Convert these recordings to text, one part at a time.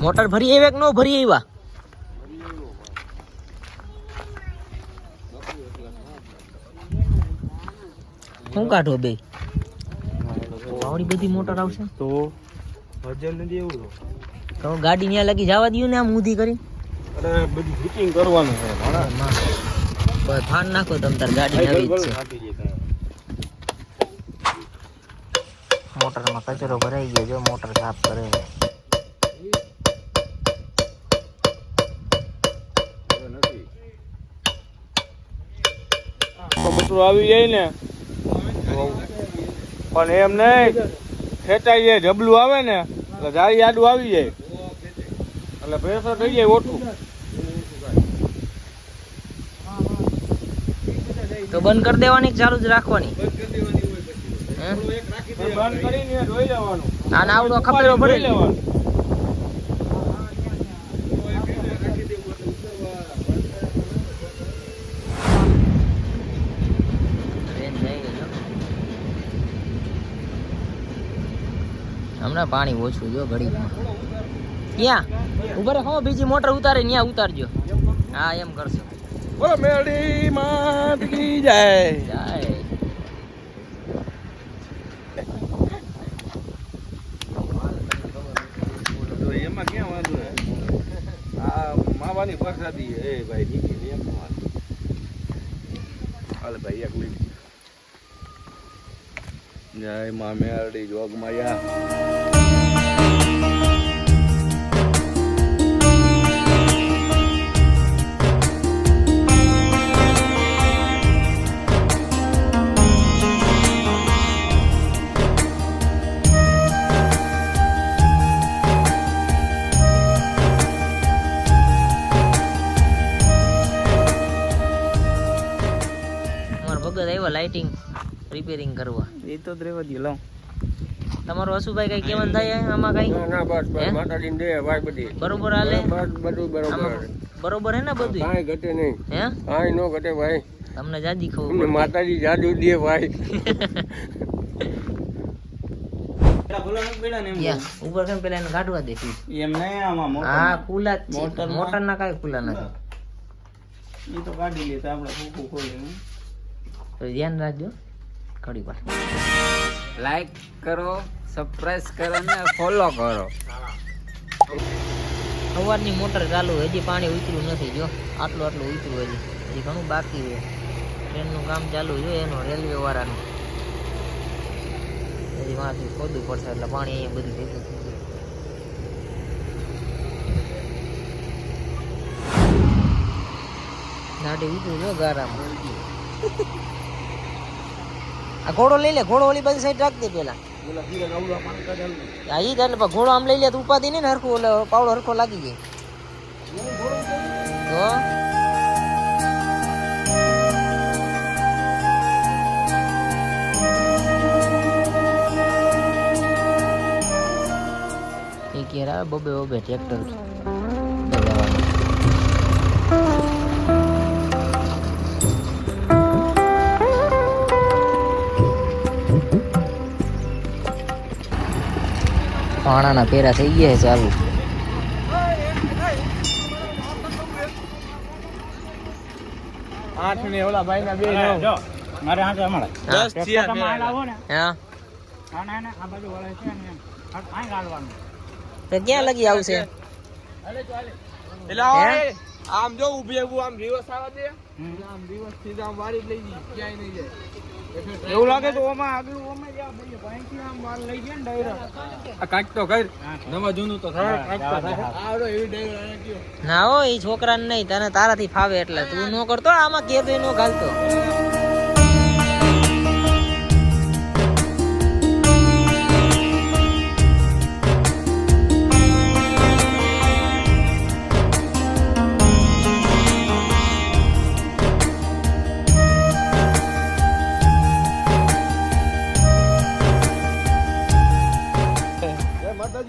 Motor ભરી આવ્યા કે નો ભરી આવ્યા? શું કાઢો બે આવડી બધી મોટર આવશે તો વજન નથી એવું તો ગાડી ત્યાં લગી જવા દઉં ને આમ ઊંધી કરી. અરે બધું ફિટિંગ કરવાનું છે બસ ફાન નાખો તમ તાર ગાડી નવી જ છે. મોટરમાં કચરો ભરાઈ ગયો જો મોટર સાફ કરે. બધું આવી જાય ને પણ એમ નહીં ખેંચાઈ જાય ઢબલું આવે ને એટલે જાળી આડું આવી જાય એટલે પ્રેશર થઈ જાય ઓછું. તો બંધ કરી દેવાની ચાલુ જ રાખવાની? બંધ કરીને ધોઈ લેવાનું. આને આવડો ખપેલો ભરી લેવાનું. હમણાં પાણી ઓછું જો ઘડીમાં. ક્યાં ઉભા રહો બીજી મોટર ઉતારે ત્યાં ઉતારજો. હા એમ કરશો. બોલો મેળી માં જાય જાય. એમાં ક્યાં વાંધો આ માવાની પ્રસાદી એ ભાઈ નીકળી એમ હાલ ભાઈ એક મિનિટ. જય મા મેરડી જોગમાયા. ભગત આવ્યા લાઇટિંગ રિપેરિંગ કરવા. એ તો રેવા દે લાવ. તમારું હસુભાઈ કઈ કેવન થાય આમાં કઈ? ના બસ માતાજીને દે ભાઈ બધી બરોબર હાલે? બધું બરોબર બરોબર હે ને બધું? કાંઈ ઘટે નહીં. હે કાંઈ નો ઘટે ભાઈ. તમને જાજી ખબર તમને માતાજી જાદુ દે ભાઈ. ઉપર કેમ પેલા એને કાઢવા દે એમ નહીં આમાં હા ખુલ્લા જ છે. મોટર ના કઈ ખુલ્લા નથી. એ તો કાઢી લે તો આપણે ફૂકું ખોલી તો ધ્યાન રાખજો ઘડી વાર. લાઈક કરો, સબસ્ક્રાઇબ કરો ને ફોલો કરો. સવારની મોટર ચાલુ હજી પાણી ઉતર્યું નથી જો આટલું ઉતર્યું હજી ઘણું બાકી છે. ટ્રેનનું કામ ચાલુ છે એનું રેલવે વાળાનું હજી વાંથી ખોદવું પડશે એટલે પાણી અહીંયા બધું ભેગું થઈ જાય. ગાડી ઉતરું જો ગારામાં. આ ઘોડો લઈ લે ઘોડો ઓલી બાજુ સાઈડ રાખ દે પેલા. ઈ એટલે ઘોડો આમ લઈ લે તો ઉપાધિ નહીં ને હરખું ઓલે પાવડો હરખો લાગી જાય તો એ કેરા બબે ટ્રેક્ટર પાણાના પેરા થઈ ગયા ચાલુ. આઠ ને ઓલા ભાઈ ના બે મારે આઠ અમારે 10 થયા ને. હા આ બાજુ વળે છે ને આ ગાલવાનું તો ક્યાં લગી આવશે? એટલે આમ જો ઊભી આમ રિવર્સ આવા દે આમ રિવર્સ થી આમ વારી લઈ જી ક્યાંય નહીં જાય. એવું લાગે તો ઓમાં આગલું ઓમાં જ ભાઈ ભાઈથી આમ વાર લઈ ગયા ને ડાયરા આ કાટ તો કર નવા જૂનું તો થાય કાટ તો આવડો એવી ડાયરા આને કયો ના હો એ છોકરાને નહીં તને તારાથી ફાવે એટલે તું નો કરતો આમાં કે તો નો ગાલતો.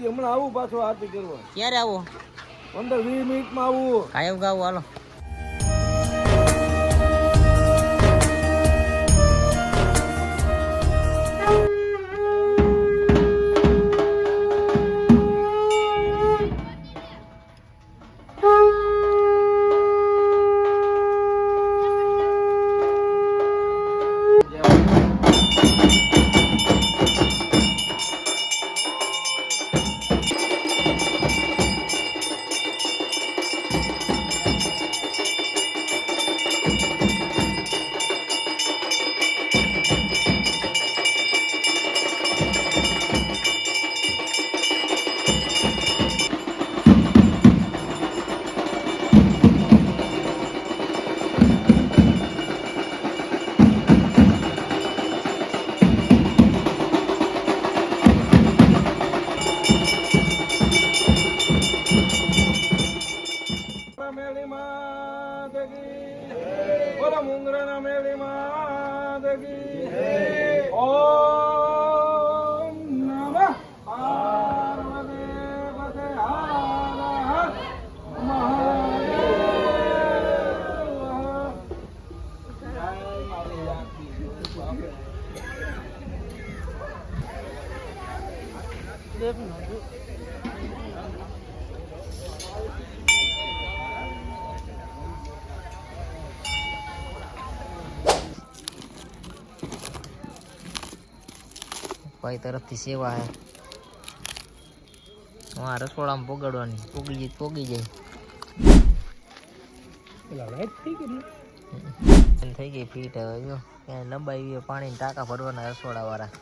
હમણાં આવું પાછો આરતી કરવા. ક્યારે આવો? 15-20 મિનિટમાં આવું. કાયમ ગાવું હાલો. ભાઈ તરફથી સેવા હે રસોડામાં પોગાડવાની પોગી જાય થઈ ગઈ ફીટ હવે જો લંબાઈ પાણી ટાંકા ભરવાના રસોડા વાળા